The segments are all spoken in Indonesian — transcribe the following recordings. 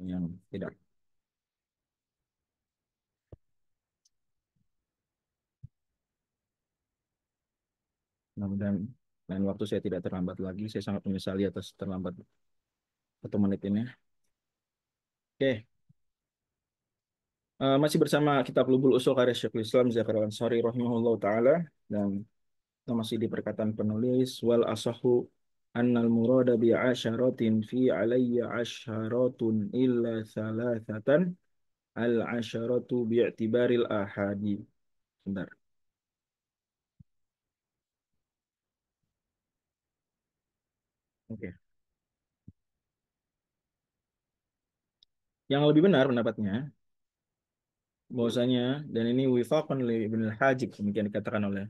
yang tidak. Mudah-mudahan lain waktu saya tidak terlambat lagi. Saya sangat menyesali atas terlambat 1 menit ini. Oke, masih bersama Kitab Lubul Usul karya Syekhul Islam Zakaria Ansari rahimahullah taala, dan kita masih di perkataan penulis wal asahu annal murada bi asyaratin fi alayya asyaratun illa thalathatan al asyaratu bi'tibaril ahadi. Bentar. Oke. Yang lebih benar pendapatnya bahwasanya, dan ini wifaqan li Ibnu Al-Hajib, demikian dikatakan oleh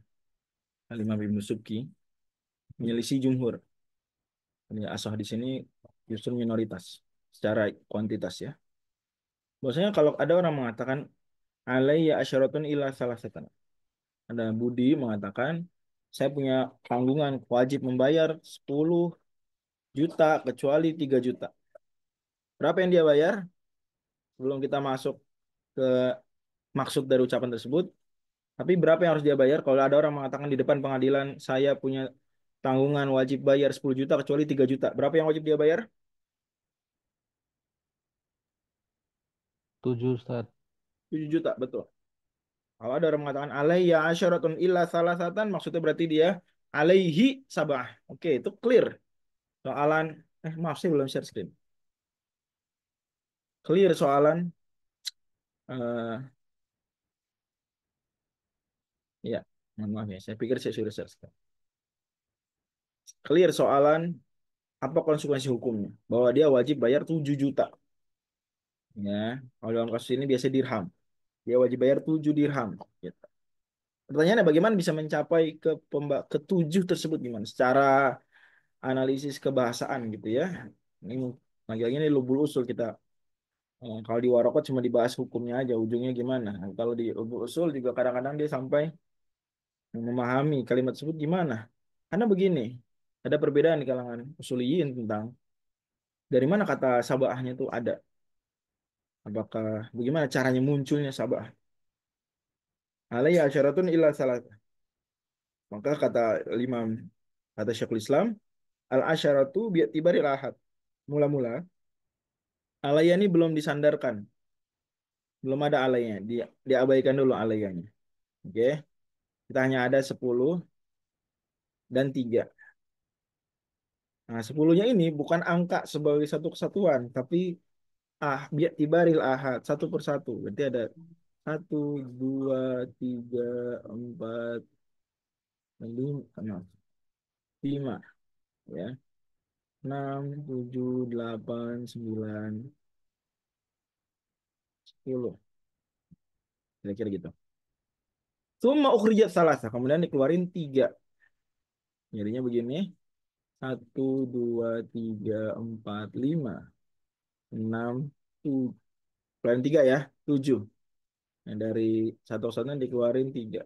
Al-Imam Ibnu Subki, menyelisih jumhur. Ini asah di sini justru minoritas secara kuantitas ya. Bahwasanya kalau ada orang mengatakan alayya asyaratun illa salasatan. Ada Budi mengatakan saya punya tanggungan wajib membayar 10 juta kecuali 3 juta. Berapa yang dia bayar? Sebelum kita masuk ke maksud dari ucapan tersebut, tapi berapa yang harus dia bayar? Kalau ada orang mengatakan di depan pengadilan saya punya tanggungan wajib bayar 10 juta kecuali 3 juta. Berapa yang wajib dia bayar? 7 Ustaz. 7 juta, betul. Kalau ada orang mengatakan alaiya asyaratun illa salasatan, maksudnya berarti dia alaihi sabah. Oke, itu clear. Soalan, maaf saya belum share screen. Clear soalan, eh ya, mohon maaf ya, saya pikir saya sudah share screen. Clear soalan, apa konsekuensi hukumnya? Bahwa dia wajib bayar 7 juta. Ya, kalau dalam kasus ini biasa dirham. Dia wajib bayar 7 dirham. Gitu. Pertanyaannya bagaimana bisa mencapai ke 7 tersebut gimana? Secara analisis kebahasaan gitu ya. Ini lagi-lagi ini lubul usul kita. Kalau di Warokot cuma dibahas hukumnya aja, ujungnya gimana. Nah, kalau di lubul usul juga kadang-kadang dia sampai memahami kalimat tersebut gimana. Karena begini, ada perbedaan di kalangan usuliyin tentang dari mana kata sabahnya itu ada. Apakah bagaimana caranya munculnya sabah? Alayya asyaratun illa salah. Maka kata Syekhul Islam, al asyaratu bi'tibaril ahad. Mula-mula alaya ini belum disandarkan, belum ada alayanya, diabaikan dulu alayanya. Oke, kita hanya ada 10 dan 3. Nah, 10-nya ini bukan angka sebagai satu kesatuan, tapi bi'tibaril ahad, satu persatu. Berarti ada 1, 2, 3, 4, 5, 5 ya. 6, 7, 8, 9, 10. Kira-kira gitu. Summa ukhrijat salasa. Kemudian dikeluarin 3. Jadinya begini. 1, 2, 3, 4, 5, 6, 7. Keluarin 3 ya. 7. Yang dari satu satunya dikeluarin 3.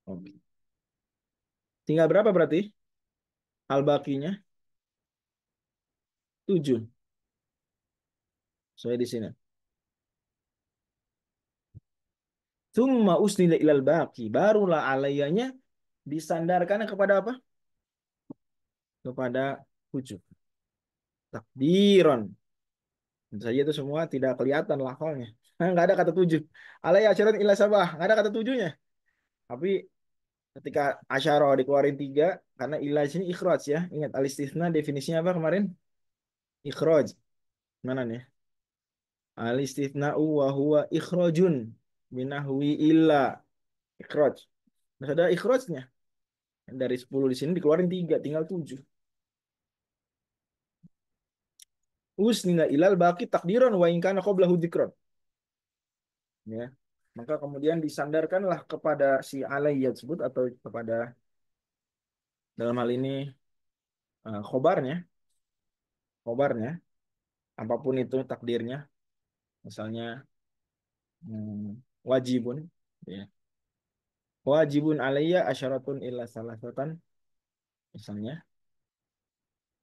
Oke. Tinggal berapa berarti? Al-baqinya 7. Saya di sini. Summa usnila ilal baqi. Barulah alayanya disandarkan kepada apa? Kepada 7. Takdiron. Tentu saja itu semua tidak kelihatan lafalnya. Nggak ada kata 7. Alaihi asyaratun illa sabah. Nggak ada kata 7-nya. Tapi ketika asyara dikeluarin 3, karena ilah sini ikhraj ya. Ingat al-istithna definisinya apa kemarin? Ikhraj. Mana nih? Al-istithna'u wa huwa ikhrajun minahwi illa. Ikhraj. Nah, ada ikhrajnya. Dari 10 di sini dikeluarin 3, tinggal 7. Usnina ilal baqi takdiran wa in kana qablahu dzikran. Ya. Maka kemudian disandarkanlah kepada si alayya tersebut atau kepada dalam hal ini khobarnya, khobarnya, apapun itu takdirnya, misalnya wajibun, ya. Wajibun alayya asyaratun illa salasatan, misalnya.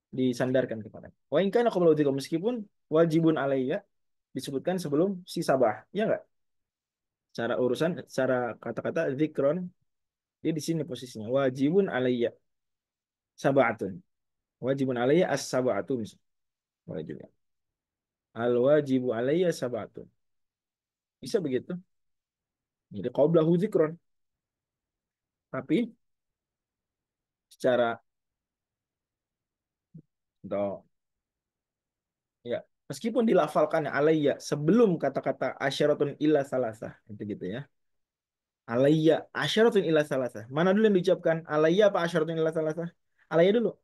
disandarkan kepada. Wa in kana qabla dzikr, meskipun wajibun alayya disebutkan sebelum si sabah. Ya enggak? Cara urusan cara kata-kata zikron dia di sini posisinya. Wajibun alayya sab'atun. Wajibun alayya as-sab'atu misalnya. Boleh juga. Al wajibu alayya sab'atun. Bisa begitu. Jadi qablahu zikron. Tapi secara atau ya meskipun dilafalkan alayya sebelum kata-kata asyaratun illa salasah itu gitu ya. Alayya asyaratun illa salasah. Mana dulu yang diucapkan? Alayya apa asyaratun illa salasah? Alayya dulu.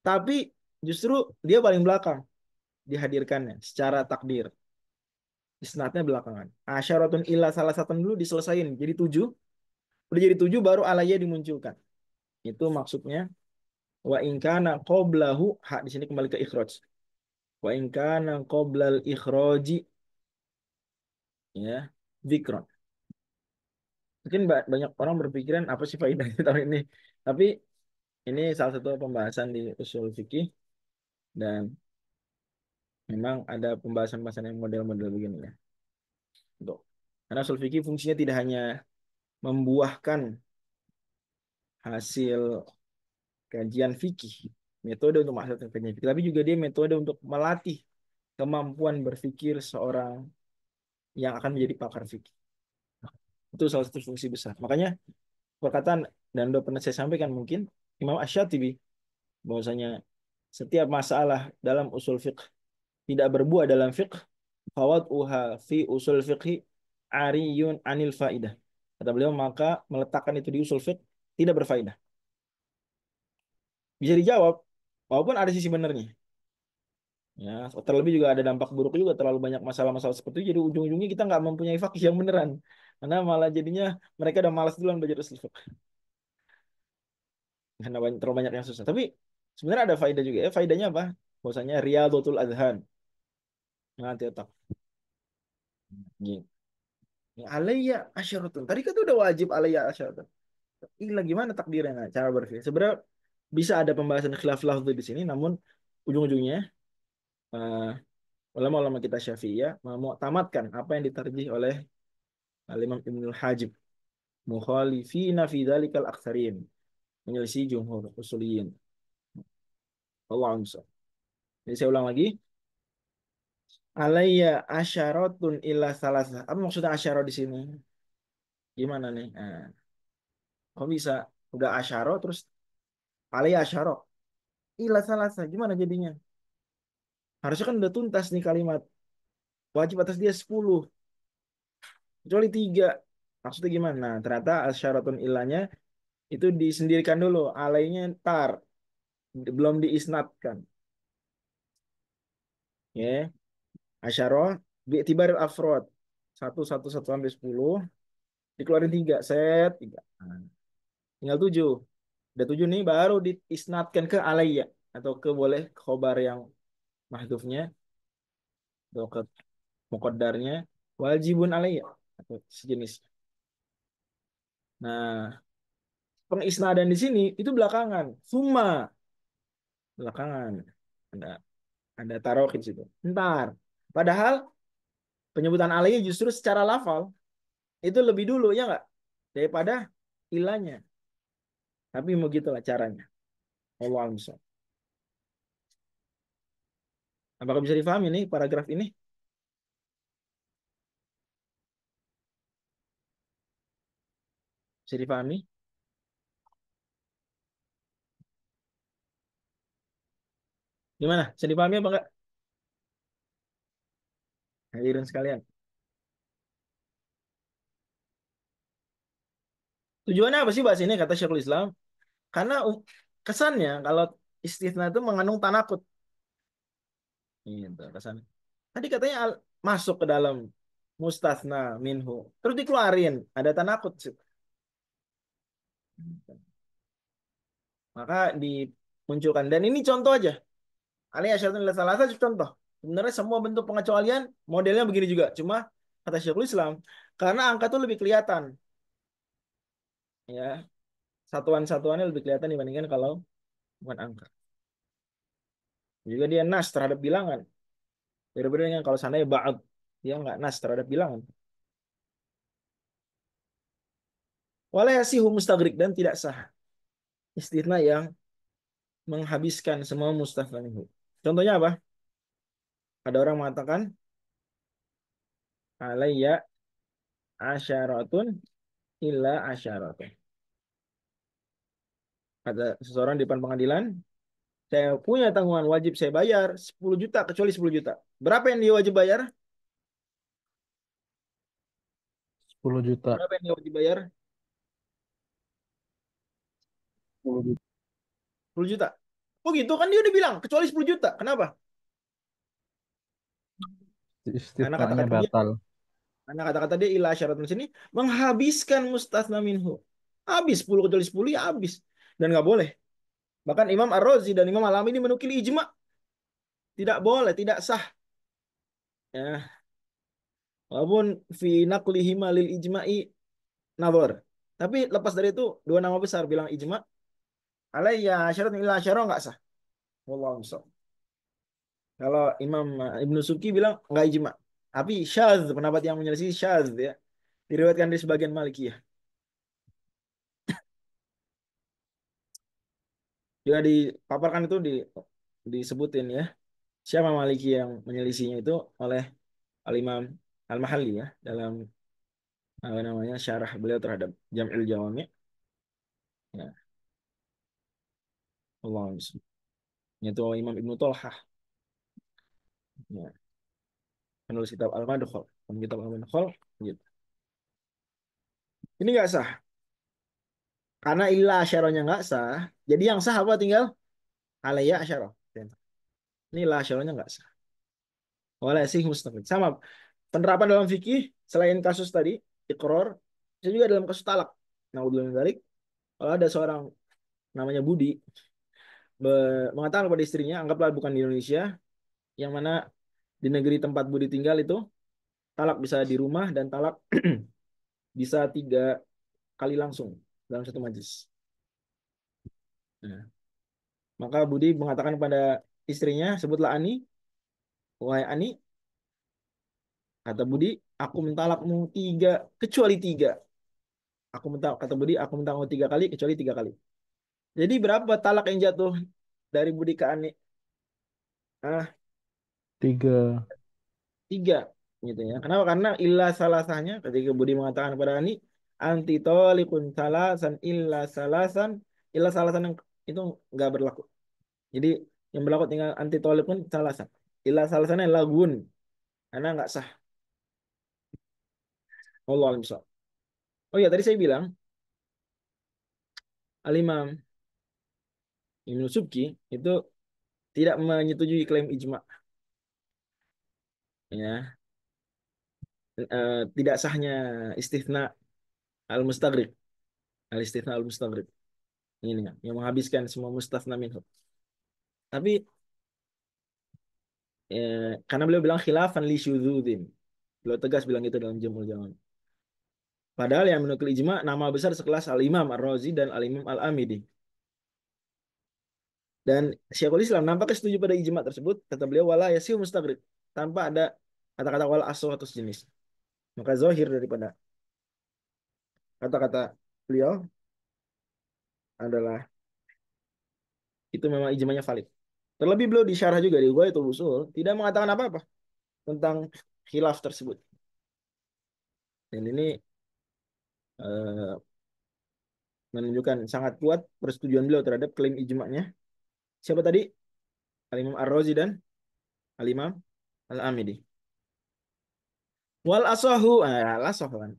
Tapi justru dia paling belakang dihadirkannya secara takdir. Isnadnya belakangan. Asyaratun illa salah satu dulu diselesain. Jadi tujuh. Udah jadi tujuh baru alayya dimunculkan. Itu maksudnya wa inkana qoblahu hak di sini kembali ke ikhraj. Wa inkana qoblal ikhraji ya dzikron. Mungkin banyak orang berpikiran apa sih faedahnya tahun ini. Tapi ini salah satu pembahasan di usul fikih dan memang ada pembahasan-pembahasan yang model-model begini ya. Untuk karena usul fikih fungsinya tidak hanya membuahkan hasil kajian fikih, metode untuk menghasilkan kajian fikih, tapi juga dia metode untuk melatih kemampuan berpikir seorang yang akan menjadi pakar fikih. Itu salah satu fungsi besar. Makanya perkataan dan udah pernah saya sampaikan mungkin Imam Ash-Shatibi bahwasanya setiap masalah dalam usul fiqh tidak berbuah dalam fiqh fawatuha fi usul fiqhi ariyun anil faidah. Kata beliau maka meletakkan itu di usul fiqh tidak berfaedah. Bisa dijawab walaupun ada sisi benernya. Ya, terlebih juga ada dampak buruk juga terlalu banyak masalah-masalah seperti itu. Jadi ujung-ujungnya kita nggak mempunyai fakih yang beneran. Karena malah jadinya mereka udah malas duluan belajar usul fiqh. Karena terlalu banyak yang susah. Tapi sebenarnya ada faedah juga ya. Faedahnya apa? Bahwasanya Riyadhatul Adhan. Nanti otak. Gini. Alayya asyaratun. Tadi kan udah wajib alayya asyaratun. Ini gimana takdirnya? Nah, cara berpikir. Sebenarnya bisa ada pembahasan khilaf lafdhu di sini. Namun ujung-ujungnya eh, ulama-ulama kita Syafi'iyah mau tamatkan apa yang ditarjih oleh Al-Imam Ibnul Hajib mukhalifina fi dzalikal aktsarin menyelisih jumhur usuliyin. Allah a'lam. Jadi saya ulang lagi. Alayya asyaratun illa salasa. Apa maksudnya asyarah di sini? Gimana nih? Kok bisa udah asyarah terus alayya asyarah illa salasa. Gimana jadinya? Harusnya kan udah tuntas nih kalimat. Wajib atas dia 10 kecuali 3. Maksudnya gimana? Nah, ternyata asyaratun illanya itu disendirikan dulu. Alaynya tar belum diisnatkan. Ya. Asyarah bi'tibar afrod. Satu, satu sampai 10. Dikeluarin 3. Set. 3. Nah, tinggal 7. Udah 7 nih baru diisnatkan ke alayya. Atau ke boleh khobar yang mahdhufnya. Atau ke muqaddarnya. Wajibun alayya. Atau sejenis. Nah, pengisnadan di sini itu belakangan. Summa. Belakangan. Ada, ada tarokhid di situ. Ntar. Padahal penyebutan alayya justru secara lafal. Itu lebih dulu ya nggak? Daripada ilahnya. Tapi mau gitulah caranya. Allah bisa. Apakah bisa difahami nih paragraf ini? Bisa difahami? Gimana? Bisa difahami apa enggak? Hadirin sekalian. Tujuannya apa sih bahas ini kata Syekhul Islam? Karena kesannya kalau istisna itu mengandung tanakut. Gitu kesannya. Tadi katanya masuk ke dalam mustasna minhu. Terus dikeluarin. Ada tanakut. Maka dimunculkan. Dan ini contoh aja. Alih asyatun salah satu contoh. Sebenarnya semua bentuk pengecualian modelnya begini juga. Cuma kata Syekhul Islam, karena angka itu lebih kelihatan. Ya, satuan-satuannya lebih kelihatan dibandingkan kalau bukan angka. Juga dia nas terhadap bilangan. Berbeda dengan kalau seandainya ba'ad, dia nggak nas terhadap bilangan. Wala yasihu mustagrik dan tidak sah. Istisna yang menghabiskan semua mustafna minhu. Contohnya apa? Ada orang mengatakan alayya asyaratun illa asyaratun. Ada seseorang di depan pengadilan, saya punya tanggungan wajib saya bayar 10 juta kecuali 10 juta. Berapa yang dia wajib bayar? 10 juta. Berapa yang dia wajib bayar? 10 juta. 10 juta. Oh gitu kan dia udah bilang kecuali 10 juta. Kenapa? Karena Istisnanya kata-kata dia, batal. karena kata-kata dia ila syaratun sini menghabiskan mustasna minhu. Habis 10 kecuali 10 ya habis. Dan nggak boleh. Bahkan Imam Ar-Razi dan Imam Al-Amini menukil ijma. Tidak boleh, tidak sah. Ya, walaupun fi naqlihima lil ijma'i nazar. Tapi lepas dari itu dua nama besar bilang ijma, alayya syaratun illa syarah nggak sah. Wallahu a'lam. Kalau Imam Ibnu Suki bilang nggak ijma. Tapi syadz, pendapat yang menyelisih syadz ya. Diriwayatkan di sebagian Malikiyah. Juga dipaparkan itu disebutin ya. Siapa Maliki yang menyelisihnya itu oleh Al-Imam Al-Mahalli ya dalam apa namanya syarah beliau terhadap Jam'il Jawami. Ya, Allah itu Imam Ibnu Tolhah ya, penulis kitab Al-Madkhal. Kitab Al-Madkhal gitu. Ini nggak sah. Karena illa asyarahnya nggak sah. Jadi yang sah apa tinggal alayya asyarah. Ini illa asyarahnya nggak sah. Oleh sih mustafid. Sama penerapan dalam fikih selain kasus tadi iqrar, bisa juga dalam kasus talak. Naudzubillah min dzalik. Kalau ada seorang namanya Budi mengatakan kepada istrinya, anggaplah bukan di Indonesia, yang mana di negeri tempat Budi tinggal itu talak bisa di rumah dan talak bisa 3 kali langsung dalam satu majlis. Nah, maka Budi mengatakan kepada istrinya, sebutlah Ani, wahai Ani, kata Budi, aku mentalakmu 3 kecuali 3. Aku minta kata Budi, aku minta kamu 3 kali kecuali 3 kali. Jadi berapa talak yang jatuh dari Budi ke Ani? Ah, 3. 3 gitu ya. Kenapa? Karena ilah salasahnya ketika Budi mengatakan kepada Ani anti tolikun salasan ilah salasan yang itu nggak berlaku. Jadi yang berlaku tinggal anti tolikun salasan. Ilah salasannya lagun karena nggak sah. Allah alam shawab. Oh ya tadi saya bilang Al-Imam Ibnu Subki itu tidak menyetujui klaim ijma ya. Tidak sahnya istithna al-mustaghrib al-istithna al-mustaghrib ini ya, yang menghabiskan semua mustafna minhu. Tapi karena beliau bilang khilafan li syudzudin. Beliau tegas bilang itu dalam Jamul Jawan. Padahal yang menukil ijma nama besar sekelas Al-Imam Ar-Razi dan Al-Imam Al-Amidi. Dan Syekhul Islam nampaknya setuju pada ijma tersebut. Kata beliau wala yasihu mustaghrib. Tanpa ada kata-kata wala asal atau sejenis. Maka zahir daripada kata-kata beliau adalah itu memang ijmanya valid. Terlebih beliau di syarah juga di Ghayatul Usul tidak mengatakan apa-apa tentang khilaf tersebut. Dan ini eh, menunjukkan sangat kuat persetujuan beliau terhadap klaim ijma'nya. Siapa tadi? Al-Imam Ar-Razi dan Al-Imam Al-Amidi. Wal asahu, al asah kan.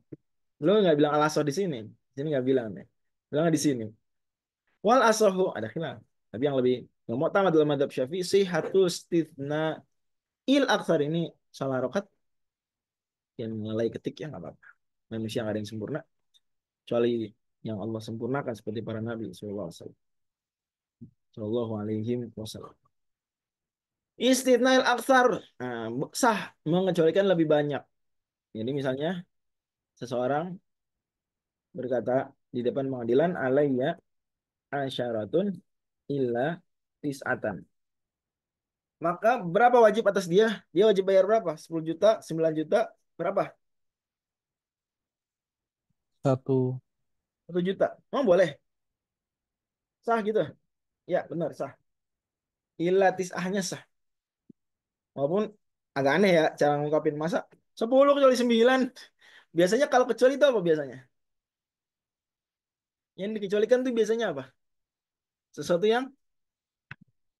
Beliau nggak bilang al asah di sini. Di sini nggak bilang deh. Bilang di sini. Wal asahu ada khilaf. Tapi yang lebih mu'tamad dalam madhab Syafi'i sihhatul istithna il aksar ini salah rokat yang mulai ketik ya nggak apa-apa. Manusia nggak ada yang sempurna kecuali yang Allah sempurnakan seperti para nabi sallallahu alaihi wasallam. Sallallahu alaihi wasallam. Istitnail aksar sah mengecualikan lebih banyak. Jadi misalnya seseorang berkata di depan pengadilan alayya asyaratun illa tis'atan. Maka berapa wajib atas dia? Dia wajib bayar berapa? 10 juta, 9 juta, berapa? 1. 1 juta. Emang boleh? Sah gitu? Ya, benar, sah. Illa tis'ahnya sah. Walaupun agak aneh ya cara ngungkapin. Masa 10 kecuali 9? Biasanya kalau kecuali itu apa biasanya? Yang dikecualikan tuh biasanya apa? Sesuatu yang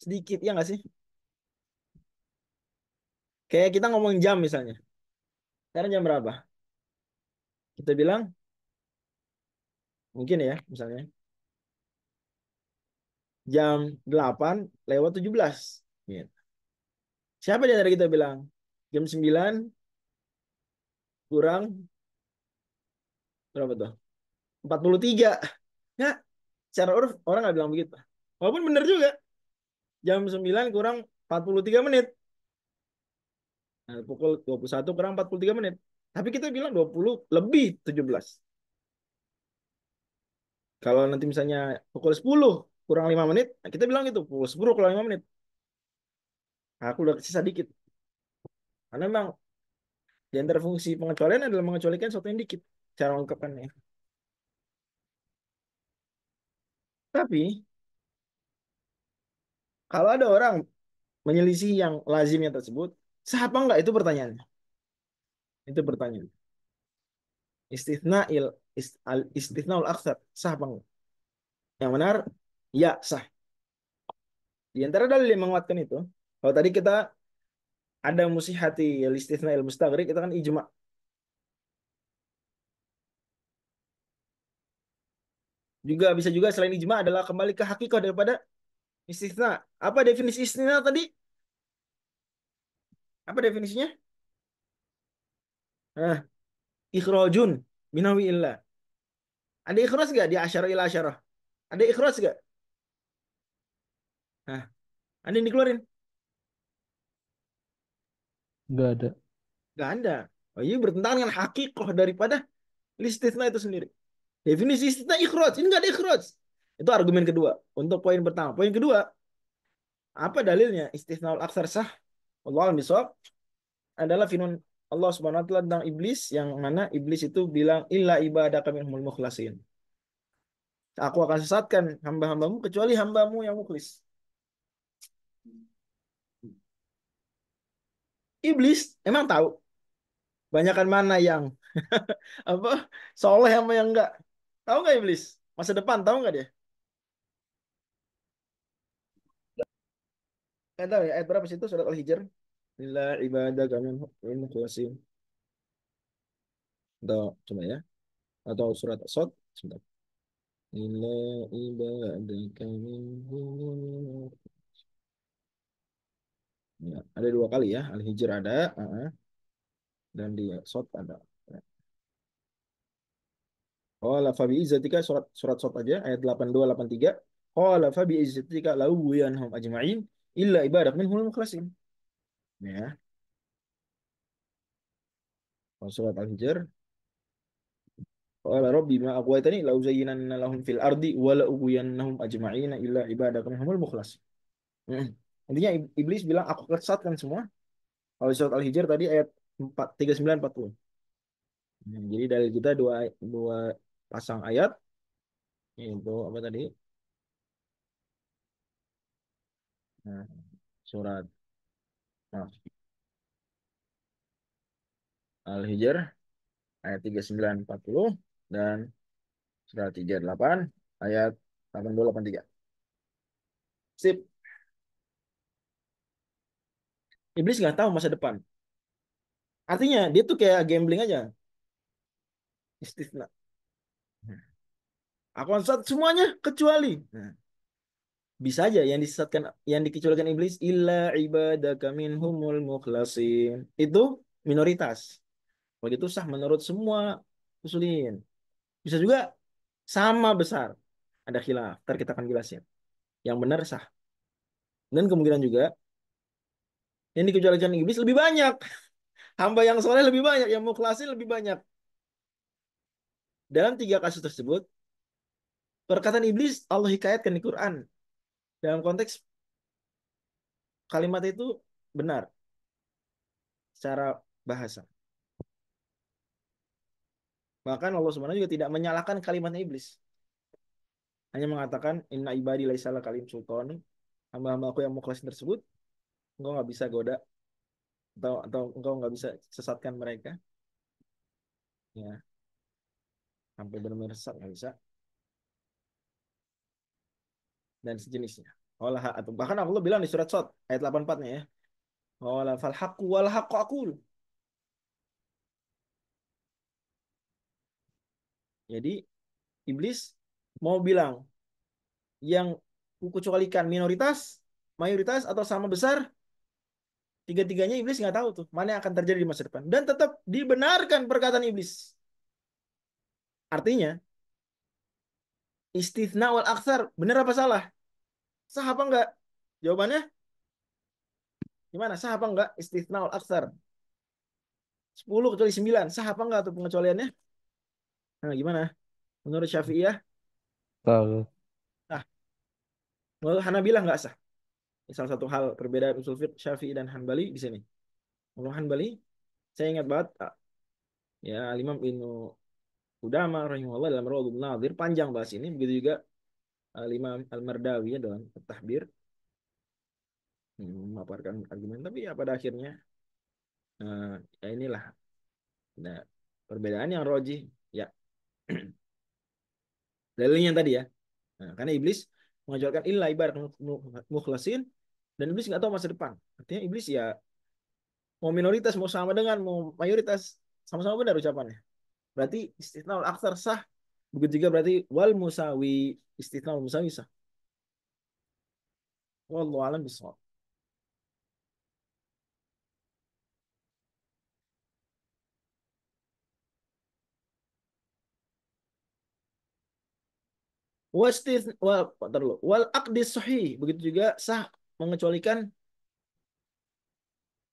sedikit, ya nggak sih? Kayak kita ngomongin jam misalnya. Sekarang jam berapa? Kita bilang, mungkin ya, misalnya, jam 8 lewat 17. Gitu. Siapa di antara kita bilang? Jam 9 kurang berapa tuh? 43. Ya, secara uruf orang nggak bilang begitu. Walaupun benar juga. Jam 9 kurang 43 menit. Nah, pukul 21 kurang 43 menit. Tapi kita bilang 20 lebih 17. Kalau nanti misalnya pukul 10 kurang 5 menit, nah kita bilang gitu, pukul 10 kurang 5 menit. Nah, aku udah sisa dikit. Karena memang di antara fungsi pengecualian adalah mengecualikan sesuatu yang dikit. Cara mengungkapkannya. Tapi, kalau ada orang menyelisih yang lazimnya tersebut, sah apa enggak? Itu pertanyaannya. Itu pertanyaan. Istithna'il istithna'ul aktsar, sah apa enggak? Yang benar, ya sah. Di antara dalil yang menguatkan itu, kalau tadi kita ada musihati istithna'il mustaghrib, kita kan ijma. Juga bisa juga selain ijma adalah kembali ke hakikah daripada istitsna. Apa definisi istitsna tadi? Apa definisinya? Nah, ikhrajun minawi illah. Ada ikhraj gak di asyara ila asyarah? Ada ikhraj gak? Nah, ada yang dikeluarin? Nggak ada. Gak ada. Oh iya, bertentangan dengan hakikah daripada istitsna itu sendiri. Definisi istitsna ikhraj. Ini gak ada ikhraj. Itu argumen kedua. Untuk poin pertama. Poin kedua, apa dalilnya istitsnaul aksar sah? Allah al adalah firman Allah Subhanahu wa taala tentang iblis, yang mana iblis itu bilang illa ibadaka minhumul mukhlasin. Aku akan sesatkan hamba-hambamu kecuali hambamu yang mukhlis. Iblis emang tahu banyakan mana yang apa soleh sama yang enggak. Tahu nggak iblis? Masa depan tahu nggak dia? Tahu ya, ayat berapa sih itu surat Al-Hijr? Illa ibadaka minhumul mukhlasin. Atau coba ya. Atau surat As-Sad. Sebentar. Illa ibadaka minhumul. Ya, ada dua kali ya. Al-Hijr ada, dan di Sot ada. Qala fa bi izzatika, surat surat Sot aja ayat 82 83. Qala fa bi izzatika la ughwiyannahum ajma'in illa ibadak minhumul mukhlasin. Ya, kalau surat Al-Hijr qala rabbi ma aghwaytani la uzayyinanna lahum fil ardi wa la ughwiyannahum ajma'in illa ibadak minhumul mukhlasin. Hmm. Intinya iblis bilang aku kesatkan semua. Kalau surat Al-Hijr tadi ayat 4 39 40. Jadi dari kita dua dua pasang ayat, itu apa tadi? Nah, surat maaf, Al-Hijr ayat 39 40 dan surat 38 ayat 82 83. Sip. Iblis nggak tahu masa depan. Artinya dia tuh kayak gambling aja. Istisna. Aku sesat semuanya kecuali. Nah, bisa aja yang disesatkan, yang dikecualikan iblis illa ibadaka minhumul mukhlasin. Itu minoritas. Begitu sah menurut semua usulin. Bisa juga sama besar. Ada khilaf. Ntar kita akan jelasin. Yang benar sah. Dan kemungkinan juga yang dikecualikan iblis lebih banyak. Hamba yang soleh lebih banyak. Yang mukhlasin lebih banyak. Dalam tiga kasus tersebut, perkataan iblis Allah hikayatkan di Quran. Dalam konteks kalimat itu benar secara bahasa. Bahkan Allah Subhanahu juga tidak menyalahkan kalimatnya iblis. Hanya mengatakan inna ibadi laisa kalim sultan. Hamba-hamba aku yang mukhlas tersebut, engkau nggak bisa goda atau engkau nggak bisa sesatkan mereka. Ya, sampai benar-benar sesat nggak bisa dan sejenisnya. Walah atau bahkan Allah bilang di surat Sot ayat 84-nya ya. Wala fal haqqu wal haqqu aqul. Jadi iblis mau bilang yang kukecualikan minoritas, mayoritas atau sama besar, tiga-tiganya iblis nggak tahu tuh mana yang akan terjadi di masa depan dan tetap dibenarkan perkataan iblis. Artinya istitsna wal aksar benar apa salah? Sah apa enggak? Jawabannya gimana? Sah apa enggak? Istitsna wal aksar 10 kecuali 9 sah apa enggak tuh pengecualiannya? Nah, gimana? Menurut Syafi'iyah, Tahu. ah, menurut Hanabilah nggak sah. Salah satu hal perbedaan usul fiqh Syafi'i dan Hanbali di sini. Menurut Hanbali, saya ingat banget ya Imam Ibnu Qudamah rahimahullah dalam Rawdhun Nadhir panjang bahas ini. Begitu juga Imam Al-Mardawi ya, dalam At-Tahbir memaparkan argumen. Tapi ya pada akhirnya ya inilah nah, perbedaan yang roji ya dalilnya tadi ya. Nah, karena iblis mengajarkan illa ibarat mukhlasin dan iblis nggak tahu masa depan. Artinya iblis ya mau minoritas mau sama dengan mau mayoritas sama-sama benar ucapannya. Berarti istitnaul aksar sah. Begitu juga berarti wal musawi istitnaul musawi sah. Wallahu alam bisawab. Wastith wal terlalu wal aqdis sahih begitu juga sah mengecualikan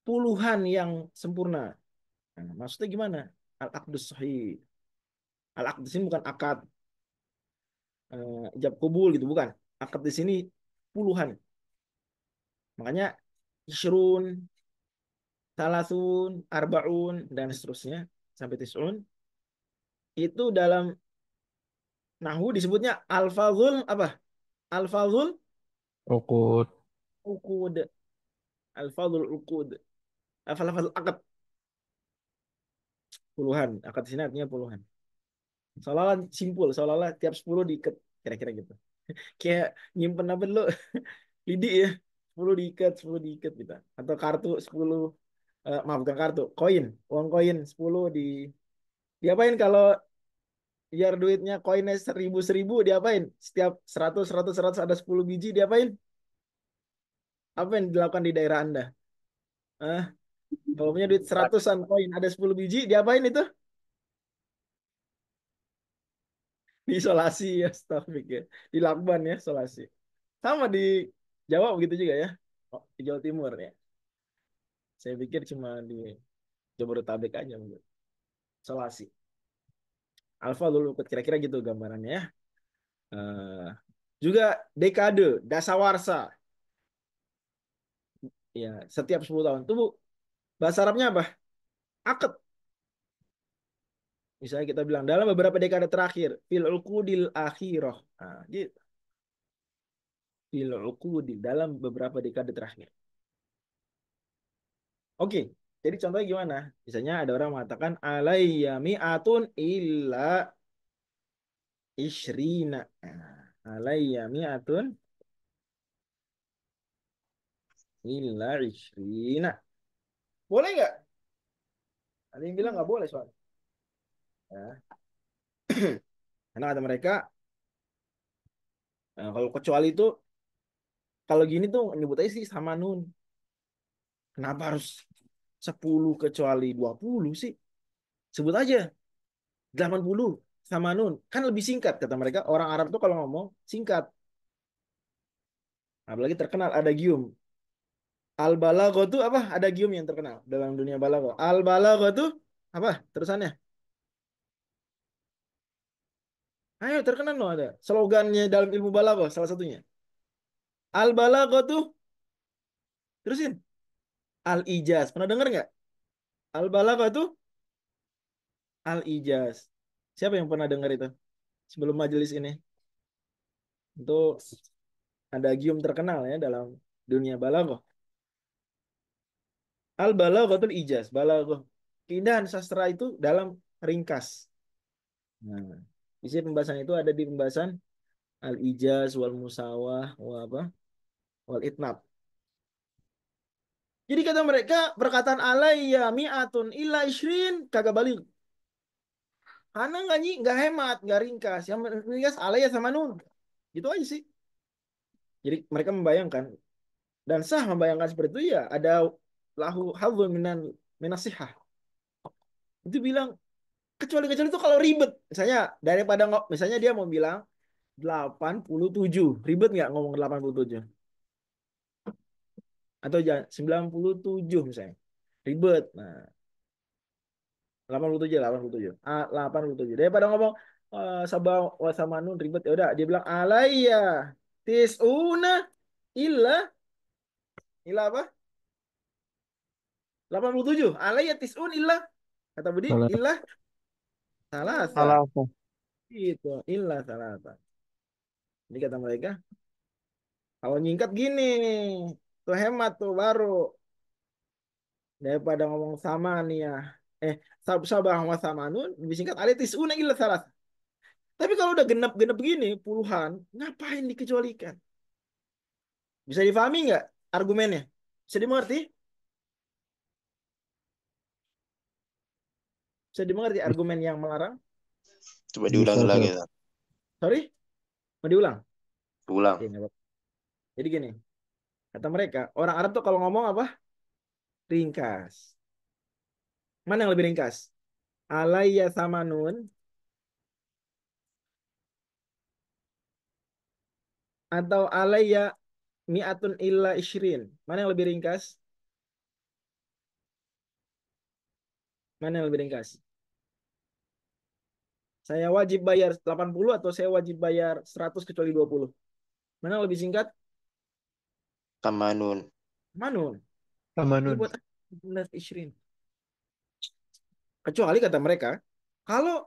puluhan yang sempurna. Nah, maksudnya gimana? Al aqdus sahih. Al aqdus ini bukan akad ijab kubul gitu bukan. Akad di sini puluhan. Makanya isrun, salasun, arbaun dan seterusnya sampai tisun itu dalam nahwu disebutnya alfazul apa? Alfazul Rukut. uqud. Alfazul uqud. Alfazul akad puluhan. Akad di sini artinya puluhan. Seolah-olah simpul, seolah-olah tiap 10 diikat kira-kira gitu. Kayak nyimpen apa dulu lidi ya. 10 diikat, 10 diikat gitu. Atau kartu 10 maaf bukan kartu, koin, uang koin 10 diapain kalau biar duitnya koinnya 1000 1000 diapain? Setiap 100 100 100 ada 10 biji diapain? Apa yang dilakukan di daerah Anda? Ah, kalau punya duit seratusan koin ada 10 biji diapain itu? Diisolasi ya, stafik ya. Dilakban ya, isolasi. Sama di Jawa begitu juga ya. Oh, di Jawa Timur ya. Saya pikir cuma di Jabodetabek aja mungkin. Isolasi. Alfa dulu kira-kira gitu gambarannya ya. Eh, juga dekade, dasawarsa. Ya, setiap 10 tahun. Itu Bu, bahasa Arabnya apa? Akad. Misalnya kita bilang dalam beberapa dekade terakhir, fil uqudil akhirah. Nah, gitu. Fil uqudil dalam beberapa dekade terakhir. Oke, jadi contohnya gimana? Misalnya ada orang mengatakan alayya mi'atun illa isyrina. Nah, alayya mi'atun illa isyrina. Boleh nggak? Ada yang bilang nggak boleh soalnya. Ya. Karena kata mereka, kalau kecuali itu, kalau gini tuh nyebut aja sih sama nun. Kenapa harus 10 kecuali 20 sih? Sebut aja 80 sama nun. Kan lebih singkat kata mereka. Orang Arab tuh kalau ngomong singkat. Apalagi terkenal ada gium. Al balago tuh apa? Ada gium yang terkenal dalam dunia balago. Al balago tuh apa? Terusannya. Ayo terkenal loh ada. Slogannya dalam ilmu balago salah satunya. Al balago tuh Terusin. Al-ijaz. Pernah dengar nggak? Al-balaghah itu al-ijaz. Siapa yang pernah dengar itu? Sebelum majelis ini. Itu ada gium terkenal ya dalam dunia balaghah. Al-balaghatul ijaz. Balaghah. Keindahan sastra itu dalam ringkas. Nah, isi pembahasan itu ada di pembahasan al-ijaz wal musawah wal apa? Wal itnab. Jadi kata mereka perkataan alayya mi'atun illa ishrin kagak balik. Karena nggak hemat, nggak ringkas. Yang ringkas alayya sama nun. Gitu aja sih. Jadi mereka membayangkan dan sah membayangkan seperti itu ya ada lahu hadzun minasihah. Itu bilang kecuali-kecuali itu kalau ribet. Misalnya daripada misalnya dia mau bilang 87 ribet nggak ngomong 87 atau jangan 97 misalnya. Ribet. Nah, 87 87. 87. Daripada ngomong sabah wa samanun ribet ya udah dia bilang alayya tisuna illa apa? 87. Alayya tisun illa kata Budi Salah. illa salasa. Salah apa? Itu illa salasa. Jadi kata mereka kalau nyingkat gini tuh hemat tuh baru daripada ngomong sama nih ya. Sabah wa samanun lebih singkat alayya tisuna illa salasa. Tapi kalau udah genap-genap begini puluhan, ngapain dikecualikan? Bisa difahami nggak argumennya? Bisa dimengerti? Bisa dimengerti argumen yang melarang? Coba Bisa, diulangi lagi, Sat. Ustaz. Sorry, mau diulang? Ulang. Oke, nggak apa-apa. Jadi gini, kata mereka, orang Arab tuh kalau ngomong apa? Ringkas. Mana yang lebih ringkas? Alayya samanun atau alayya mi'atun illa ishrin? Mana yang lebih ringkas? Mana yang lebih ringkas? Saya wajib bayar 80 atau saya wajib bayar 100 kecuali 20? Mana yang lebih singkat? Tamanun. Manun. Dia Tamanun. buat illa ishrin. Kecuali kata mereka, kalau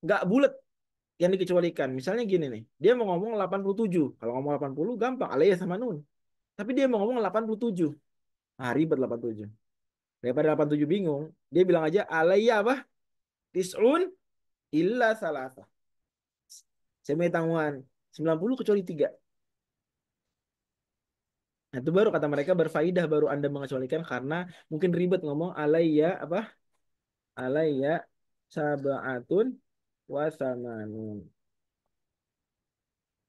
nggak bulat yang dikecualikan. Misalnya gini nih, dia mau ngomong 87. Kalau ngomong 80 gampang, alayya sama nun. Tapi dia mau ngomong 87. Ah, ribet 87. Daripada 87 bingung, dia bilang aja alayya apa? Tis'un illa salasa. Saya punya tanggungan 90 kecuali 3. Nah, itu baru kata mereka berfaidah baru Anda mengecualikan karena mungkin ribet ngomong alayya apa? Alayya sab'atun wa samanun.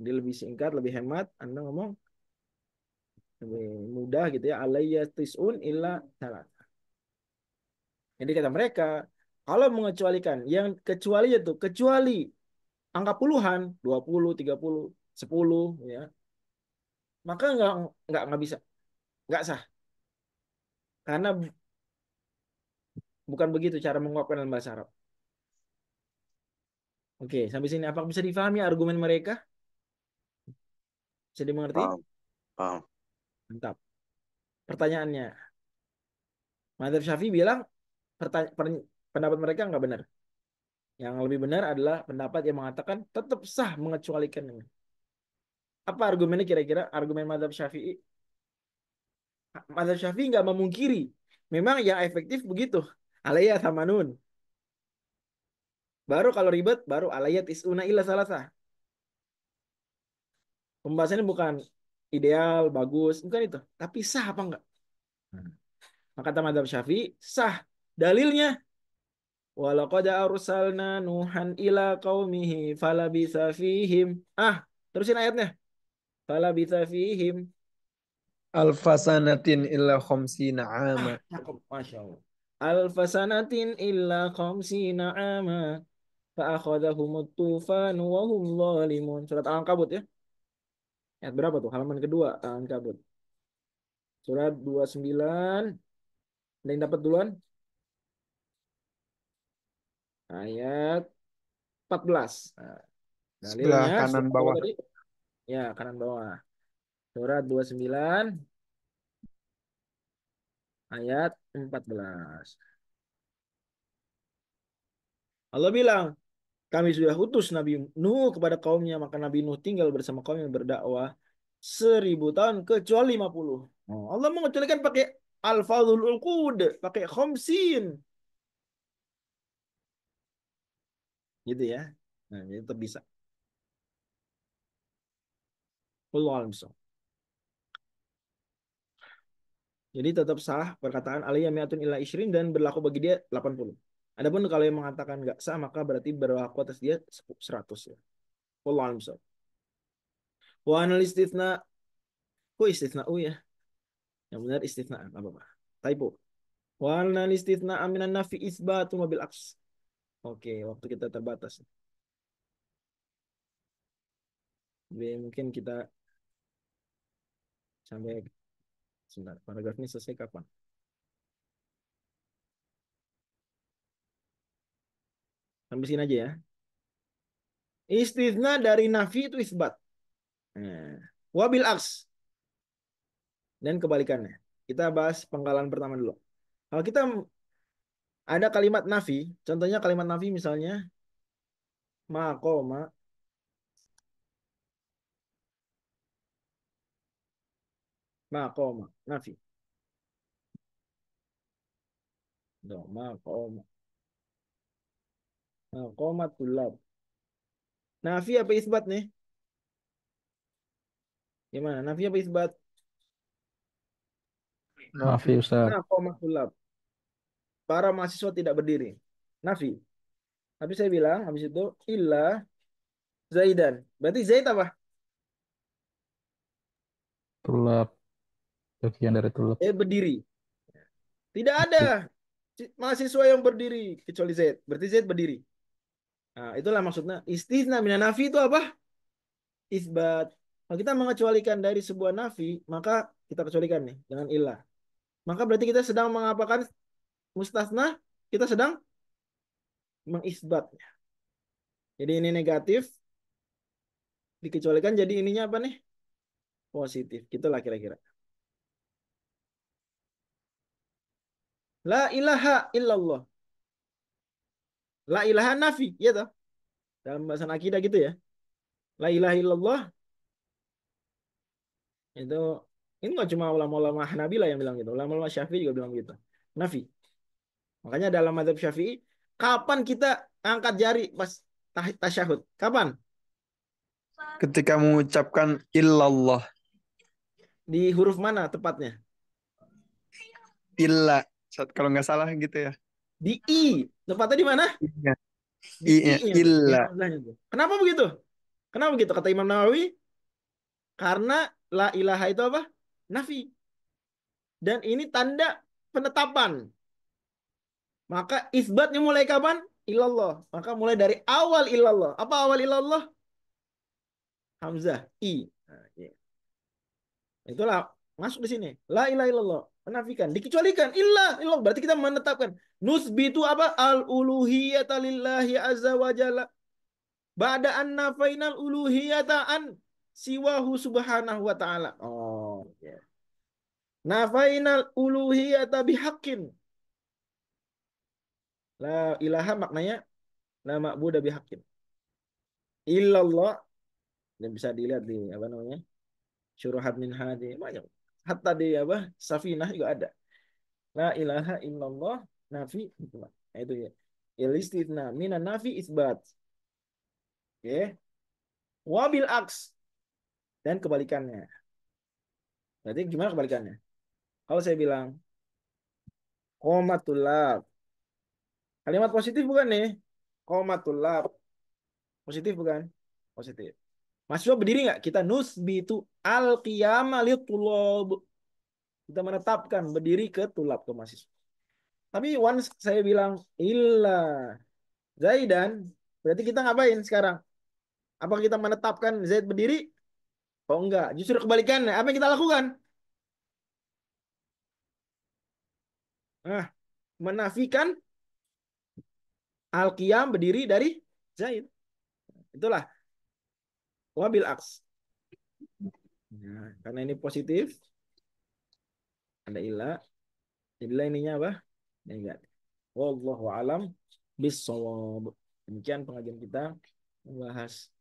Dia lebih singkat, lebih hemat. Anda ngomong lebih mudah gitu ya. Alayya tis'un illa salat. Jadi kata mereka, kalau mengecualikan, yang kecuali itu, kecuali angka puluhan, 20 30 10 ya, maka nggak bisa, nggak sah. Karena bukan begitu cara menguapkan dalam bahasa Arab. Oke, sampai sini apakah bisa difahami argumen mereka? Bisa dimengerti? Paham. Paham. Mantap. Pertanyaannya, Madzhab Syafi'i bilang pendapat mereka nggak benar. Yang lebih benar adalah pendapat yang mengatakan tetap sah mengecualikan ini. Apa argumennya kira-kira? Argumen Madzhab Syafi'i. Madzhab Syafi'i nggak memungkiri. Memang yang efektif begitu. Alaya sama nun. Baru kalau ribet, baru alayat isuna illa salasah. Pembahasannya bukan ideal, bagus. Bukan itu. Tapi sah apa enggak? Maka kata Madzhab Syafi'i, sah. Dalilnya, walaqad arsalna nuhan ila qaumihi falabisa fihim. Ah, terusin ayatnya. Falabisa fihim. Alfasanatin illa khamsina ama. Cakep, Masya Allah. Alfasanatin illa khamsina ama. Fa'akhadahumut tufanu wa hum zalimun. Surat Al-Ankabut ya. Ayat berapa tuh? Halaman kedua Al-Ankabut. Surat 29. Ada yang dapat duluan? Ayat 14. Nah, Sebelah dalilnya kanan surat berapa bawah. tadi? Ya, kanan bawah. Surat 29 ayat 14. Allah bilang, kami sudah utus Nabi Nuh kepada kaumnya, maka Nabi Nuh tinggal bersama kaum yang berdakwah 1000 tahun kecuali 50. Oh, Allah mengecualikan pakai alfazul uqud, pakai khamsin. Gitu ya. Nah, itu tetap bisa. Wallahu a'lam bishawab. Jadi tetap sah perkataan aliyah mi'atun illa isyrin dan berlaku bagi dia 80. Adapun kalau yang mengatakan nggak sah maka berarti berlaku atas dia 100 ya. Wallahu a'lam bishawab. Wa anal istitsna, kok istitsna ya? Yang benar istitsna apa-apa. Typo. Wa anal istitsna aminan nafi isbatu mobil aks. Oke, waktu kita terbatas. Jadi mungkin kita sampai sebentar. Paragraf ini selesai kapan? Sampai sini aja ya. Istitsna dari nafi itu isbat. Nah, wabil aks dan kebalikannya. Kita bahas penggalan pertama dulu. Kalau kita ada kalimat nafi, contohnya kalimat nafi misalnya maqoma, maqoma, nafi. Tuh, maqoma, maqoma tulab. Nafi apa isbat nih? Gimana? Nafi apa isbat? Nafi. Nafi Ustaz. Maqoma tulab. Para mahasiswa tidak berdiri. Nafi. Tapi saya bilang habis itu illa Zaidan. Berarti Zaid apa? Tulab. Bagian dari tulab. Berdiri. Tidak ada mahasiswa yang berdiri kecuali Zaid. Berarti Zaid berdiri. Nah, itulah maksudnya. Istisna minan nafi itu apa? Isbat. Kalau kita mengecualikan dari sebuah nafi, maka kita kecualikan nih dengan ilah. Maka berarti kita sedang mengapakan mustasna? Kita sedang mengisbatnya. Jadi ini negatif, dikecualikan jadi ininya apa nih? Positif. Gitulah kira-kira. La ilaha illallah. La ilaha nafi, ya toh? Dalam bahasa akidah gitu ya. La ilaha illallah itu ini nggak cuma ulama-ulama Hanabilah yang bilang gitu. Ulama-ulama Syafi'i juga bilang gitu. Nafi. Makanya dalam mazhab Syafi'i, kapan kita angkat jari pas tasyahud? Kapan? Ketika mengucapkan illallah. Di huruf mana tepatnya? Illa. Kalau nggak salah gitu ya. Di I. Tepatnya di mana? I-nya. Di I-nya. I-nya. Di Illa. hamzahnya tuh. Kenapa begitu? Kenapa begitu? Kata Imam Nawawi, karena la ilaha itu apa? Nafi. Dan ini tanda penetapan. Maka isbatnya mulai kapan? Ilallah. Maka mulai dari awal ilallah. Apa awal ilallah? Hamzah. I. Nah, ya. Itulah masuk di sini. La ilaha illallah. Menafikan. Dikecualikan. Illallah. Berarti kita menetapkan. Nusbitu apa? Al-uluhiyata lillahi azza wa jalla. Ba'da an nafainal uluhiyata an siwahu subhanahu wa ta'ala. Oh, ya. Nafainal uluhiyata bihaqqin. La ilaha maknanya la ma'budu bihaqqin. Illallah. Dan bisa dilihat di apa namanya? Syuruhat min hadi. Banyak. Hatta di apa? Safinah juga ada. La ilaha illallah nafi. Nah, itu ya. Ilistithna minan nafi isbat. Oke. Wabil aks. Dan kebalikannya. Berarti gimana kebalikannya? Kalau saya bilang qomatulab. Kalimat positif bukan nih? Qomatulab. Positif bukan? Positif. Mahasiswa berdiri nggak? Kita nusbitu al-qiyama litulab. Kita menetapkan berdiri ke tulab ke mahasiswa. Tapi once saya bilang illa Zaidan, berarti kita ngapain sekarang? Apakah kita menetapkan Zaid berdiri? Oh enggak, justru kebalikannya. Apa yang kita lakukan? Nah, menafikan al-qiyam berdiri dari Zaid. Itulah wabil aks. Nah, karena ini positif, ada ilah. Jadilah ininya apa? Negatif. Wallahu alam bissawab. Demikian pengajian kita membahas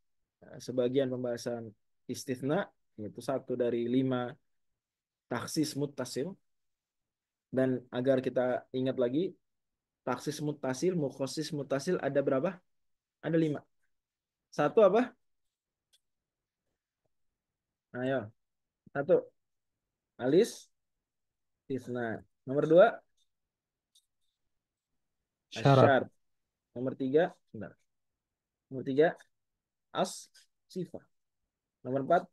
sebagian pembahasan istitsna, yaitu satu dari 5 taksis muttasil. Dan agar kita ingat lagi, taksis muttasil, mukhosis muttasil ada berapa? Ada 5. Satu apa? Ayo. Satu, alis istisna. Nomor 2, Syarat. asyar. Nomor 3, sebentar. Nomor 3, as sifat. Nomor 4,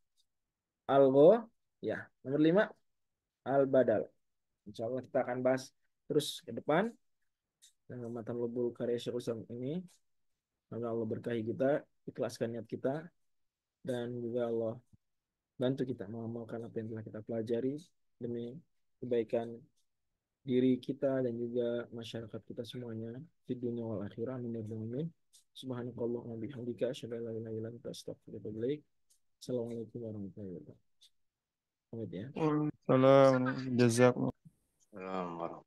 algo. Ya. Nomor 5, al badal. Insya Allah kita akan bahas terus ke depan dengan matan lubul karya Syekh Utsman ini. Semoga Allah berkahi kita, ikhlaskan niat kita, dan juga Allah bantu kita mengamalkan apa yang telah kita pelajari demi kebaikan diri kita dan juga masyarakat kita semuanya di dunia wal akhirah. Amin ya rabbal alamin. Subhanakallahumma wa bihamdika asyhadu an la ilaha illa anta astaghfiruka wa atubu ilaik. Assalamualaikum warahmatullahi wabarakatuh. Pamit ya. Salam, jazakum. Salam warahmatullahi